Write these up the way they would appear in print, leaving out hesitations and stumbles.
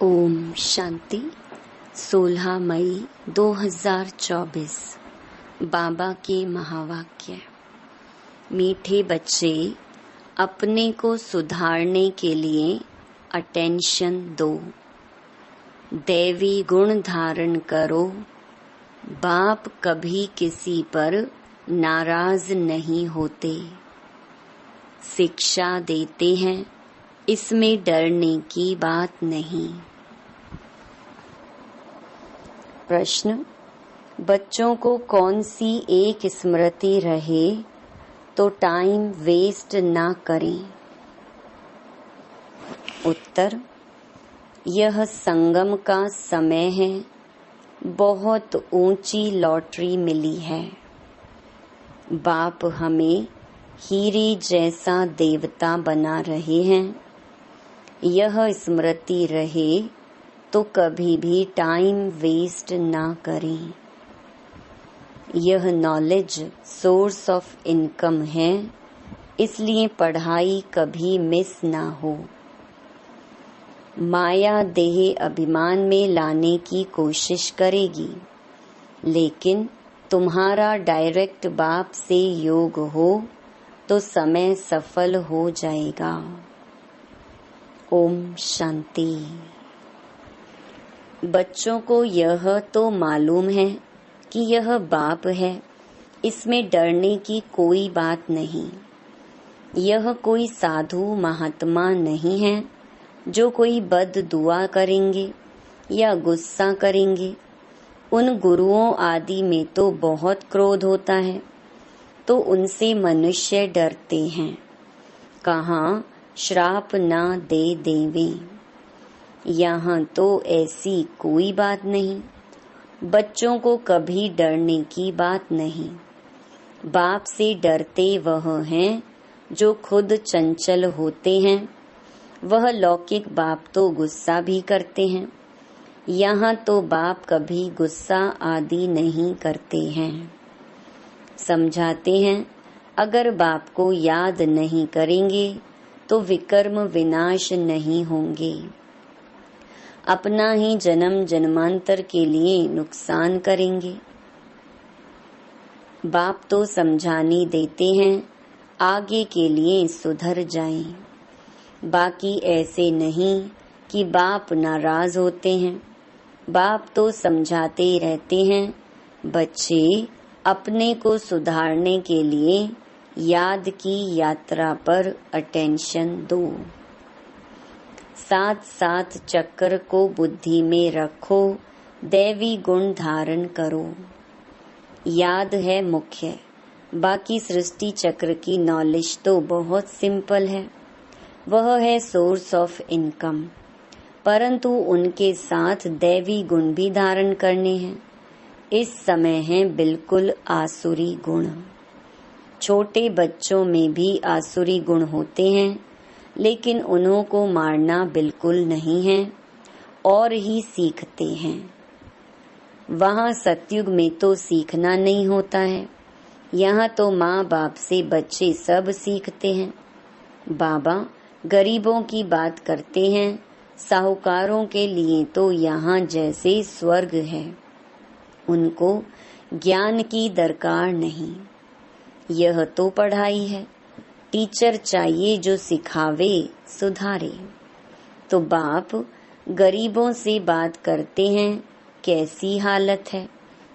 ओम शांति। 16 मई 2024 बाबा के महावाक्य। मीठे बच्चे, अपने को सुधारने के लिए अटेंशन दो। दैवी गुण धारण करो। बाप कभी किसी पर नाराज नहीं होते। शिक्षा देते हैं, इसमें डरने की बात नहीं। प्रश्न: बच्चों को कौन सी एक स्मृति रहे तो टाइम वेस्ट ना करें? उत्तर: यह संगम का समय है। बहुत ऊंची लॉटरी मिली है। बाप हमें हीरे जैसा देवता बना रहे हैं। यह स्मृति रहे तो कभी भी टाइम वेस्ट ना करें। यह नॉलेज सोर्स ऑफ इनकम है, इसलिए पढ़ाई कभी मिस ना हो। माया देह अभिमान में लाने की कोशिश करेगी, लेकिन तुम्हारा डायरेक्ट बाप से योग हो तो समय सफल हो जाएगा। ओम शांति। बच्चों को यह तो मालूम है कि यह बाप है, इसमें डरने की कोई बात नहीं। यह कोई साधु महात्मा नहीं है जो कोई बद दुआ करेंगे या गुस्सा करेंगे। उन गुरुओं आदि में तो बहुत क्रोध होता है, तो उनसे मनुष्य डरते हैं। कहाँ श्राप ना दे देवें। यहाँ तो ऐसी कोई बात नहीं। बच्चों को कभी डरने की बात नहीं। बाप से डरते वह हैं जो खुद चंचल होते हैं। वह लौकिक बाप तो गुस्सा भी करते हैं। यहाँ तो बाप कभी गुस्सा आदि नहीं करते हैं। समझाते हैं, अगर बाप को याद नहीं करेंगे तो विकर्म विनाश नहीं होंगे। अपना ही जन्म जन्मांतर के लिए नुकसान करेंगे। बाप तो समझाने देते हैं, आगे के लिए सुधर जाएं। बाकी ऐसे नहीं कि बाप नाराज होते हैं। बाप तो समझाते रहते हैं, बच्चे अपने को सुधारने के लिए याद की यात्रा पर अटेंशन दो। साथ साथ चक्र को बुद्धि में रखो, दैवी गुण धारण करो। याद है मुख्य, बाकी सृष्टि चक्र की नॉलेज तो बहुत सिंपल है। वह है सोर्स ऑफ इनकम, परंतु उनके साथ दैवी गुण भी धारण करने हैं। इस समय है बिल्कुल आसुरी गुण। छोटे बच्चों में भी आसुरी गुण होते हैं, लेकिन उन्हों को मारना बिल्कुल नहीं है और ही सीखते हैं। वहाँ सतयुग में तो सीखना नहीं होता है। यहाँ तो माँ बाप से बच्चे सब सीखते हैं। बाबा गरीबों की बात करते हैं, साहूकारों के लिए तो यहाँ जैसे स्वर्ग है। उनको ज्ञान की दरकार नहीं। यह तो पढ़ाई है। टीचर चाहिए जो सिखावे सुधारे। तो बाप गरीबों से बात करते हैं, कैसी हालत है,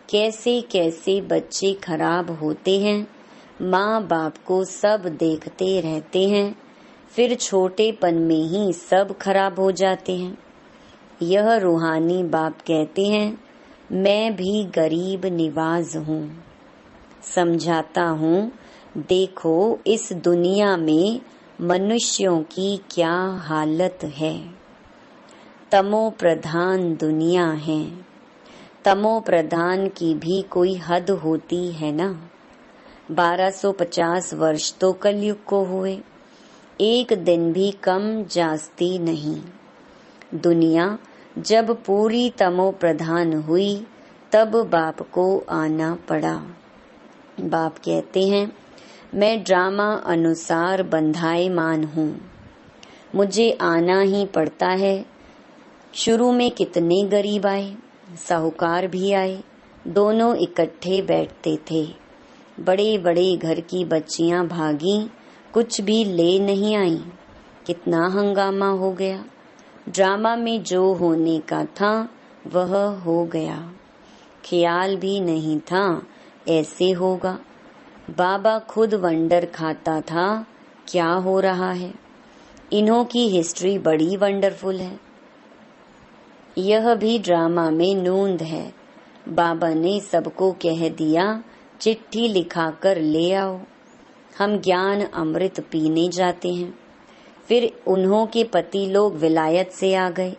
कैसे कैसे बच्चे खराब होते हैं। माँ बाप को सब देखते रहते हैं, फिर छोटेपन में ही सब खराब हो जाते हैं। यह रूहानी बाप कहते हैं, मैं भी गरीब निवाज हूँ। समझाता हूँ, देखो इस दुनिया में मनुष्यों की क्या हालत है। तमो प्रधान दुनिया है। तमो प्रधान की भी कोई हद होती है ना। 1250 वर्ष तो कलयुग को हुए, एक दिन भी कम जास्ती नहीं। दुनिया जब पूरी तमो प्रधान हुई तब बाप को आना पड़ा। बाप कहते हैं, मैं ड्रामा अनुसार बंधायमान हूँ। मुझे आना ही पड़ता है शुरू में कितने गरीब आए, साहूकार भी आए, दोनों इकट्ठे बैठते थे। बड़े बड़े घर की बच्चियां भागी, कुछ भी ले नहीं आई। कितना हंगामा हो गया। ड्रामा में जो होने का था वह हो गया। ख्याल भी नहीं था ऐसे होगा। बाबा खुद वंडर खाता था क्या हो रहा है। इन्हों की हिस्ट्री बड़ी वंडरफुल है। यह भी ड्रामा में नूंद है। बाबा ने सबको कह दिया, चिट्ठी लिखाकर ले आओ, हम ज्ञान अमृत पीने जाते हैं। फिर उन्हों के पति लोग विलायत से आ गए।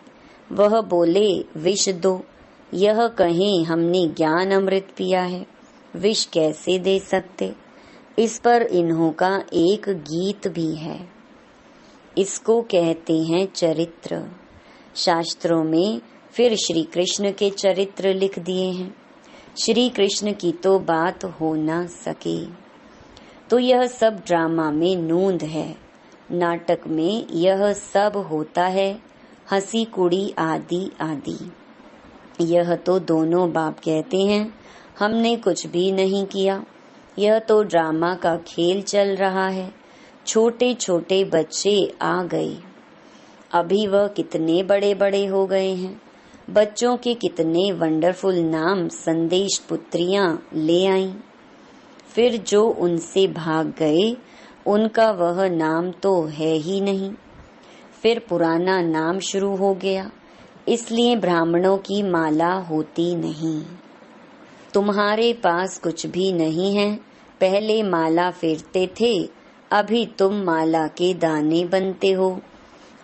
वह बोले, विष दो। यह कहें हमने ज्ञान अमृत पिया है, विष कैसे दे सकते। इस पर इन्हों का एक गीत भी है। इसको कहते हैं चरित्र। शास्त्रों में फिर श्री कृष्ण के चरित्र लिख दिए हैं। श्री कृष्ण की तो बात हो ना सके। तो यह सब ड्रामा में नूंद है। नाटक में यह सब होता है, हंसी कुड़ी आदि आदि। यह तो दोनों बाप कहते हैं हमने कुछ भी नहीं किया, यह तो ड्रामा का खेल चल रहा है। छोटे छोटे बच्चे आ गए। अभी वह कितने बड़े बड़े हो गए हैं। बच्चों के कितने वंडरफुल नाम संदेश पुत्रियां ले आईं। फिर जो उनसे भाग गए उनका वह नाम तो है ही नहीं। फिर पुराना नाम शुरू हो गया, इसलिए ब्राह्मणों की माला होती नहीं। तुम्हारे पास कुछ भी नहीं है, पहले माला फेरते थे, अभी तुम माला के दाने बनते हो।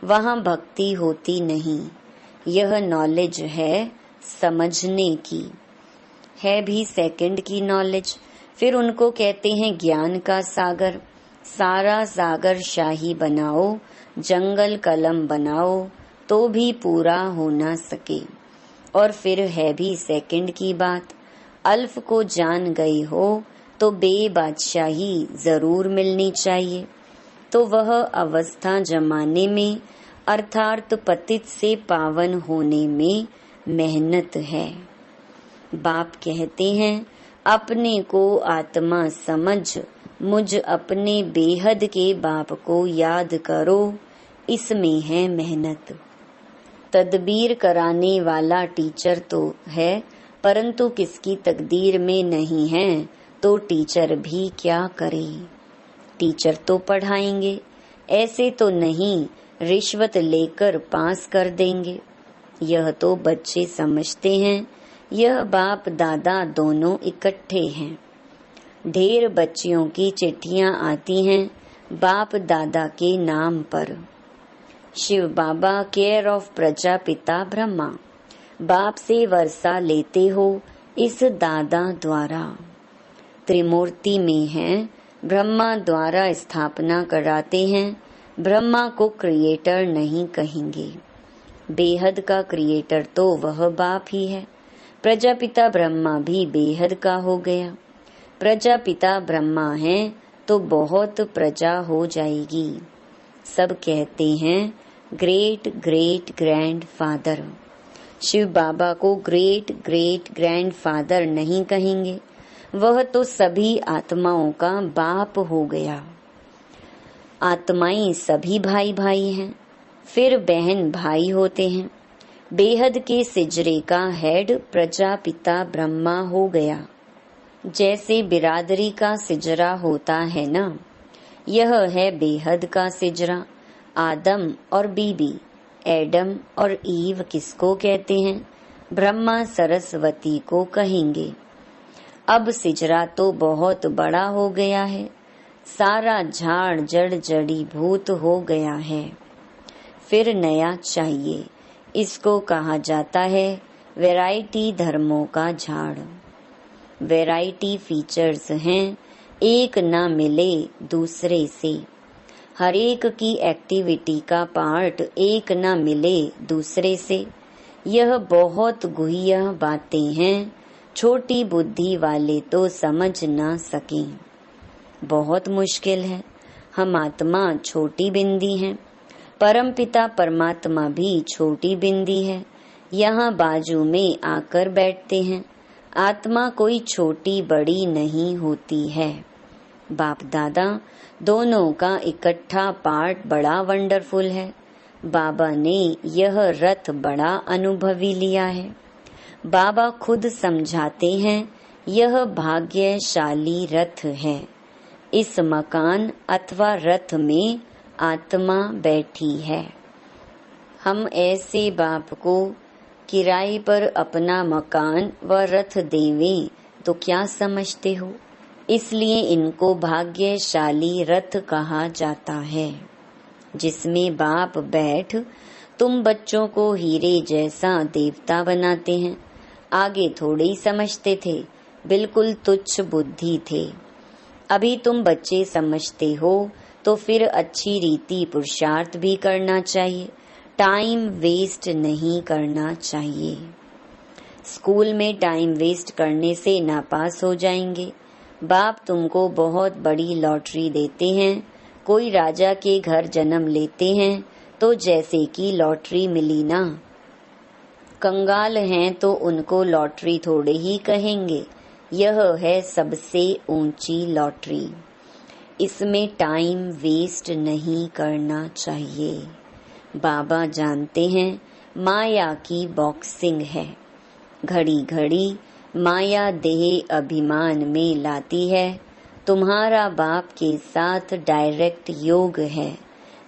वहाँ भक्ति होती नहीं। यह नॉलेज है समझने की, है भी सेकंड की नॉलेज। फिर उनको कहते हैं ज्ञान का सागर। सारा सागर शाही बनाओ, जंगल कलम बनाओ, तो भी पूरा हो ना सके। और फिर है भी सेकंड की बात। अल्फ को जान गई हो तो बेबादशाही जरूर मिलनी चाहिए। तो वह अवस्था जमाने में अर्थात पतित से पावन होने में मेहनत है। बाप कहते हैं अपने को आत्मा समझ, मुझ अपने बेहद के बाप को याद करो, इसमें है मेहनत। तदबीर कराने वाला टीचर तो है, परंतु किसकी तकदीर में नहीं है तो टीचर भी क्या करे। टीचर तो पढ़ाएंगे, ऐसे तो नहीं रिश्वत लेकर पास कर देंगे। यह तो बच्चे समझते हैं, यह बाप दादा दोनों इकट्ठे हैं। ढेर बच्चियों की चिट्ठियां आती हैं बाप दादा के नाम पर। शिव बाबा केयर ऑफ प्रजापिता ब्रह्मा, बाप से वर्षा लेते हो इस दादा द्वारा। त्रिमूर्ति में है, ब्रह्मा द्वारा स्थापना कराते हैं। ब्रह्मा को क्रिएटर नहीं कहेंगे, बेहद का क्रिएटर तो वह बाप ही है। प्रजापिता ब्रह्मा भी बेहद का हो गया। प्रजापिता ब्रह्मा है तो बहुत प्रजा हो जाएगी। सब कहते हैं great great grandfather. Shiv Baba को ग्रेट ग्रेट ग्रैंड फादर नहीं कहेंगे, वह तो सभी आत्माओं का बाप हो गया। आत्माएं सभी भाई भाई हैं, फिर बहन भाई होते हैं। बेहद के सिजरे का हेड प्रजापिता ब्रह्मा हो गया। जैसे बिरादरी का सिजरा होता है ना, यह है बेहद का सिजरा। आदम और बीबी, एडम और ईव किसको कहते हैं? ब्रह्मा सरस्वती को कहेंगे। अब सिजरा तो बहुत बड़ा हो गया है, सारा झाड़ जड़ जड़ी भूत हो गया है। फिर नया चाहिए, इसको कहा जाता है वैरायटी धर्मों का झाड़। वैरायटी फीचर्स हैं, एक ना मिले दूसरे से। हर एक की एक्टिविटी का पार्ट एक ना मिले दूसरे से। यह बहुत गुह्य बातें हैं, छोटी बुद्धि वाले तो समझ ना सकें। बहुत मुश्किल है। हम आत्मा छोटी बिंदी हैं, परमपिता परमात्मा भी छोटी बिंदी है। यहाँ बाजू में आकर बैठते हैं। आत्मा कोई छोटी बड़ी नहीं होती है। बाप दादा दोनों का इकट्ठा पाठ बड़ा वंडरफुल है। बाबा ने यह रथ बड़ा अनुभवी लिया है। बाबा खुद समझाते हैं यह भाग्यशाली रथ है। इस मकान अथवा रथ में आत्मा बैठी है। हम ऐसे बाप को किराए पर अपना मकान व रथ देवें तो क्या समझते हो? इसलिए इनको भाग्यशाली रथ कहा जाता है, जिसमें बाप बैठ तुम बच्चों को हीरे जैसा देवता बनाते हैं। आगे थोड़े ही समझते थे, बिल्कुल तुच्छ बुद्धि थे। अभी तुम बच्चे समझते हो तो फिर अच्छी रीति पुरुषार्थ भी करना चाहिए। टाइम वेस्ट नहीं करना चाहिए। स्कूल में टाइम वेस्ट करने से नापास हो जाएंगे। बाप तुमको बहुत बड़ी लॉटरी देते हैं। कोई राजा के घर जन्म लेते हैं तो जैसे कि लॉटरी मिली ना। कंगाल हैं तो उनको लॉटरी थोड़े ही कहेंगे। यह है सबसे ऊंची लॉटरी। इसमें टाइम वेस्ट नहीं करना चाहिए। बाबा जानते हैं माया की बॉक्सिंग है। घड़ी घड़ी माया देह अभिमान में लाती है। तुम्हारा बाप के साथ डायरेक्ट योग है,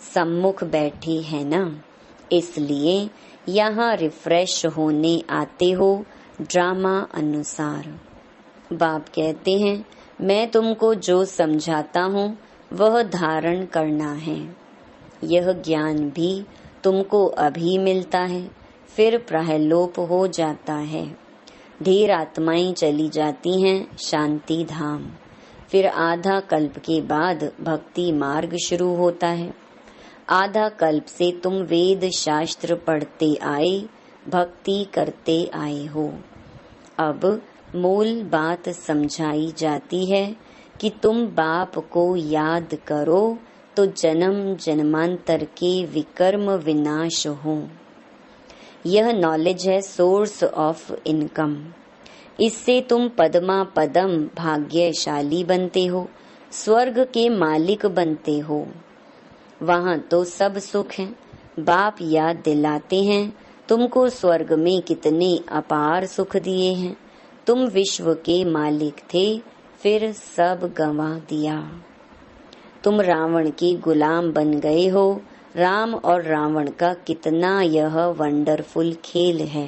सम्मुख बैठी है ना, इसलिए यहाँ रिफ्रेश होने आते हो ड्रामा अनुसार। बाप कहते हैं मैं तुमको जो समझाता हूँ वह धारण करना है। यह ज्ञान भी तुमको अभी मिलता है, फिर प्रहलोप हो जाता है। ढेर आत्माएं चली जाती हैं शांति धाम। फिर आधा कल्प के बाद भक्ति मार्ग शुरू होता है। आधा कल्प से तुम वेद शास्त्र पढ़ते आए, भक्ति करते आए हो। अब मूल बात समझाई जाती है कि तुम बाप को याद करो तो जन्म जन्मांतर के विकर्म विनाश हो। यह नॉलेज है सोर्स ऑफ इनकम। इससे तुम पद्मा पदम भाग्यशाली बनते हो, स्वर्ग के मालिक बनते हो। वहाँ तो सब सुख है। बाप याद दिलाते हैं तुमको स्वर्ग में कितने अपार सुख दिए हैं। तुम विश्व के मालिक थे, फिर सब गंवा दिया। तुम रावण के गुलाम बन गए हो। राम और रावण का कितना यह वंडरफुल खेल है।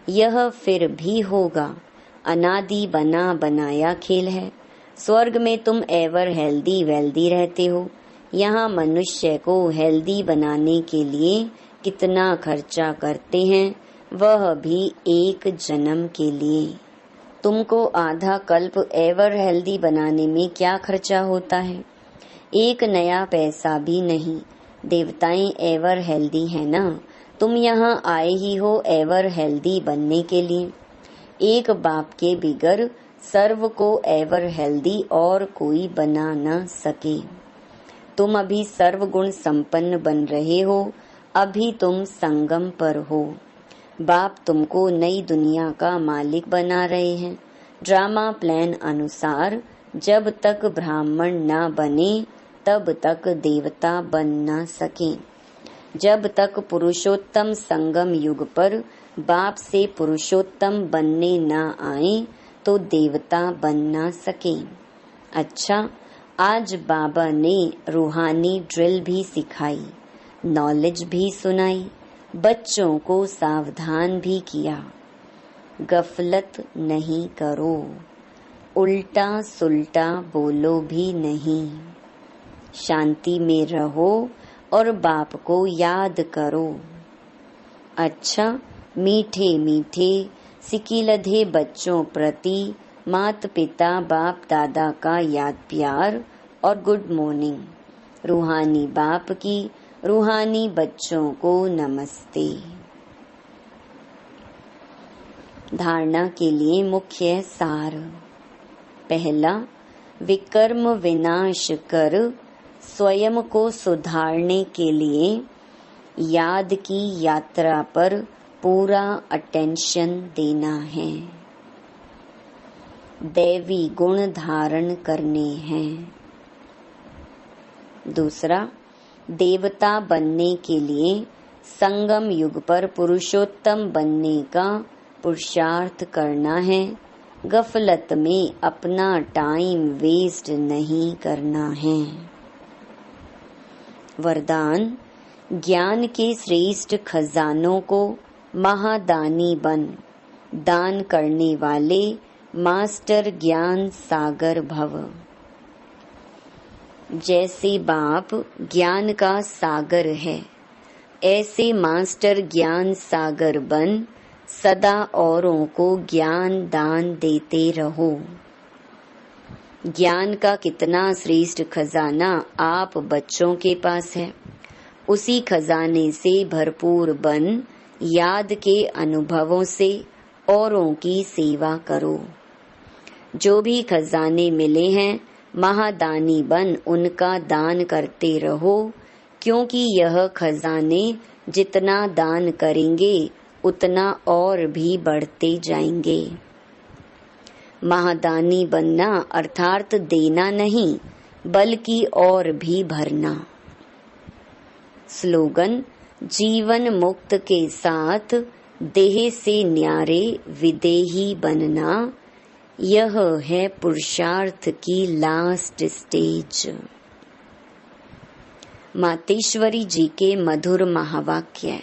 यह फिर भी होगा। अनादि बना बनाया खेल है। स्वर्ग में तुम एवर हेल्दी वेल्दी रहते हो। यहाँ मनुष्य को हेल्दी बनाने के लिए कितना खर्चा करते हैं, वह भी एक जन्म के लिए। तुमको आधा कल्प एवर हेल्दी बनाने में क्या खर्चा होता है? एक नया पैसा भी नहीं। देवताएं एवर हेल्दी है ना। तुम यहाँ आए ही हो एवर हेल्दी बनने के लिए। एक बाप के बिगर सर्व को एवर हेल्दी और कोई बना न सके। तुम अभी सर्वगुण संपन्न बन रहे हो। अभी तुम संगम पर हो। बाप तुमको नई दुनिया का मालिक बना रहे हैं। ड्रामा प्लान अनुसार जब तक ब्राह्मण न बने तब तक देवता बन न सके। जब तक पुरुषोत्तम संगम युग पर बाप से पुरुषोत्तम बनने न आए तो देवता बन न सके। अच्छा, आज बाबा ने रूहानी ड्रिल भी सिखाई, नॉलेज भी सुनाई, बच्चों को सावधान भी किया। गफलत नहीं करो, उल्टा सुल्टा बोलो भी नहीं। शांति में रहो और बाप को याद करो। अच्छा, मीठे मीठे सिकिलधे बच्चों प्रति माता पिता बाप दादा का याद प्यार और गुड मॉर्निंग। रूहानी बाप की रूहानी बच्चों को नमस्ते। धारणा के लिए मुख्य सार। पहला, विकर्म विनाश कर स्वयं को सुधारने के लिए याद की यात्रा पर पूरा अटेंशन देना है, दैवी गुण धारण करने हैं। दूसरा, देवता बनने के लिए संगम युग पर पुरुषोत्तम बनने का पुरुषार्थ करना है। गफलत में अपना टाइम वेस्ट नहीं करना है। वरदान, ज्ञान के श्रेष्ठ खजानों को महादानी बन, दान करने वाले मास्टर ज्ञान सागर भव। जैसे बाप ज्ञान का सागर है, ऐसे मास्टर ज्ञान सागर बन सदा औरों को ज्ञान दान देते रहो। ज्ञान का कितना श्रेष्ठ खजाना आप बच्चों के पास है, उसी खजाने से भरपूर बन याद के अनुभवों से औरों की सेवा करो। जो भी खजाने मिले हैं महादानी बन उनका दान करते रहो, क्योंकि यह खजाने जितना दान करेंगे उतना और भी बढ़ते जाएंगे। महादानी बनना अर्थात देना नहीं, बल्कि और भी भरना। स्लोगन, जीवन मुक्त के साथ देह से न्यारे विदेही बनना, यह है पुरुषार्थ की लास्ट स्टेज। मातेश्वरी जी के मधुर महावाक्य।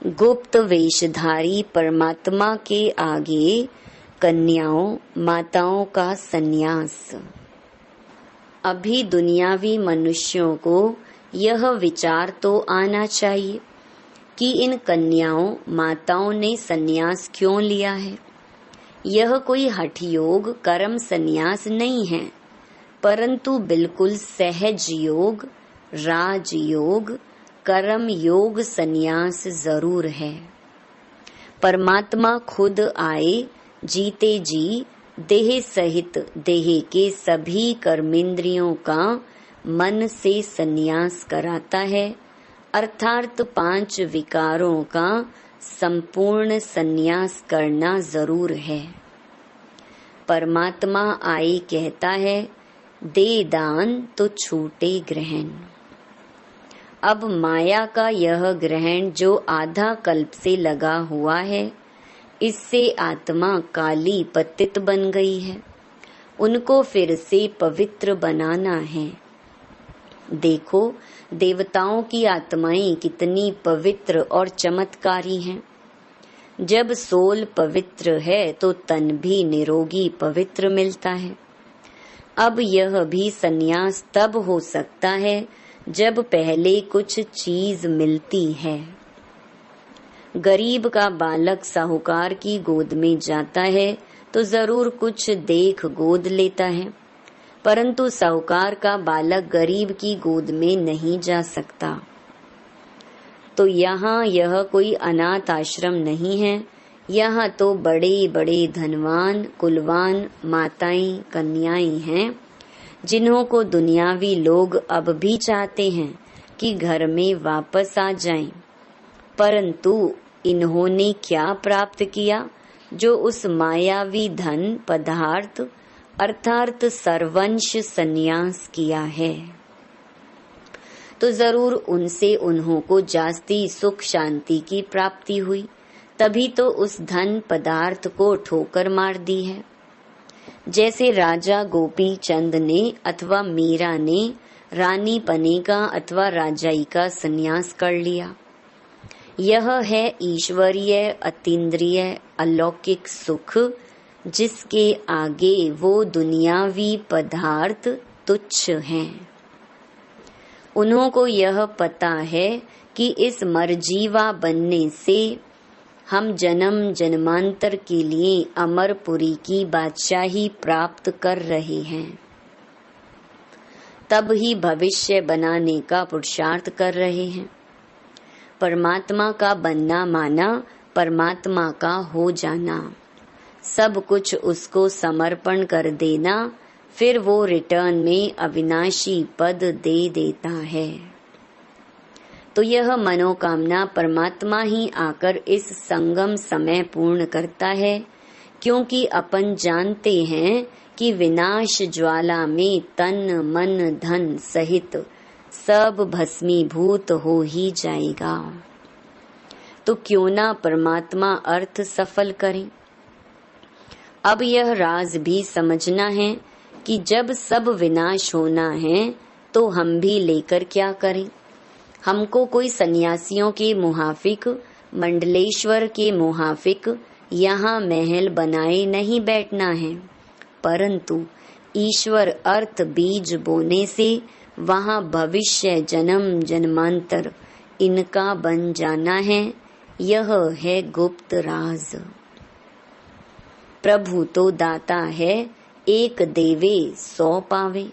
गुप्त वेशधारी परमात्मा के आगे कन्याओं माताओं का संन्यास। अभी दुनियावी मनुष्यों को यह विचार तो आना चाहिए कि इन कन्याओं माताओं ने संन्यास क्यों लिया है। यह कोई हठ योग कर्म संन्यास नहीं है, परंतु बिल्कुल सहज योग, राजयोग, कर्म योग संन्यास जरूर है। परमात्मा खुद आए जीते जी देह सहित देह के सभी कर्मेंद्रियों का मन से संन्यास कराता है, अर्थात 5 विकारों का संपूर्ण संन्यास करना जरूर है। परमात्मा आए कहता है, दे दान तो छूटे ग्रहण। अब माया का यह ग्रहण जो आधा कल्प से लगा हुआ है, इससे आत्मा काली पतित बन गई है। उनको फिर से पवित्र बनाना है। देखो, देवताओं की आत्माएं कितनी पवित्र और चमत्कारी हैं। जब सोल पवित्र है तो तन भी निरोगी पवित्र मिलता है। अब यह भी संन्यास तब हो सकता है जब पहले कुछ चीज मिलती है। गरीब का बालक साहूकार की गोद में जाता है तो जरूर कुछ देख गोद लेता है, परंतु साहूकार का बालक गरीब की गोद में नहीं जा सकता। तो यहाँ यह कोई अनाथ आश्रम नहीं है। यहाँ तो बड़े बड़े धनवान कुलवान माताएं कन्याएं हैं, जिन्हों को दुनियावी लोग अब भी चाहते हैं कि घर में वापस आ जाएं, परंतु इन्होंने क्या प्राप्त किया जो उस मायावी धन पदार्थ अर्थात सर्वंश संन्यास किया है। तो जरूर उनसे उन्हों को जास्ती सुख शांति की प्राप्ति हुई, तभी तो उस धन पदार्थ को ठोकर मार दी है। जैसे राजा गोपी चंद ने अथवा मीरा ने रानी पने का अथवा राजाई का संन्यास कर लिया। यह है ईश्वरीय अतीन्द्रिय अलौकिक सुख, जिसके आगे वो दुनियावी पदार्थ तुच्छ हैं। उन्हों को यह पता है कि इस मरजीवा बनने से हम जन्म जन्मांतर के लिए अमरपुरी की बादशाही प्राप्त कर रहे हैं, तब ही भविष्य बनाने का पुरुषार्थ कर रहे हैं। परमात्मा का बनना माना परमात्मा का हो जाना, सब कुछ उसको समर्पण कर देना, फिर वो रिटर्न में अविनाशी पद दे देता है। तो यह मनोकामना परमात्मा ही आकर इस संगम समय पूर्ण करता है, क्योंकि अपन जानते हैं कि विनाश ज्वाला में तन मन धन सहित सब भस्मीभूत हो ही जाएगा। तो क्यों ना परमात्मा अर्थ सफल करें। अब यह राज भी समझना है कि जब सब विनाश होना है तो हम भी लेकर क्या करें। हमको कोई सन्यासियों के मुहाफिक, मंडलेश्वर के मुहाफिक यहाँ महल बनाए नहीं बैठना है, परंतु ईश्वर अर्थ बीज बोने से वहाँ भविष्य जन्म जन्मांतर इनका बन जाना है। यह है गुप्त राज। प्रभु तो दाता है, एक देवे 100 पावे,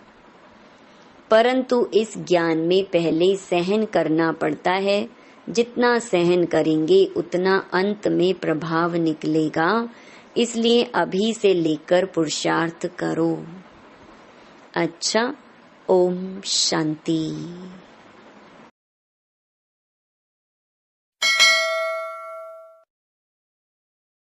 परंतु इस ज्ञान में पहले सहन करना पड़ता है। जितना सहन करेंगे उतना अंत में प्रभाव निकलेगा, इसलिए अभी से लेकर पुरुषार्थ करो। अच्छा, ओम शांति।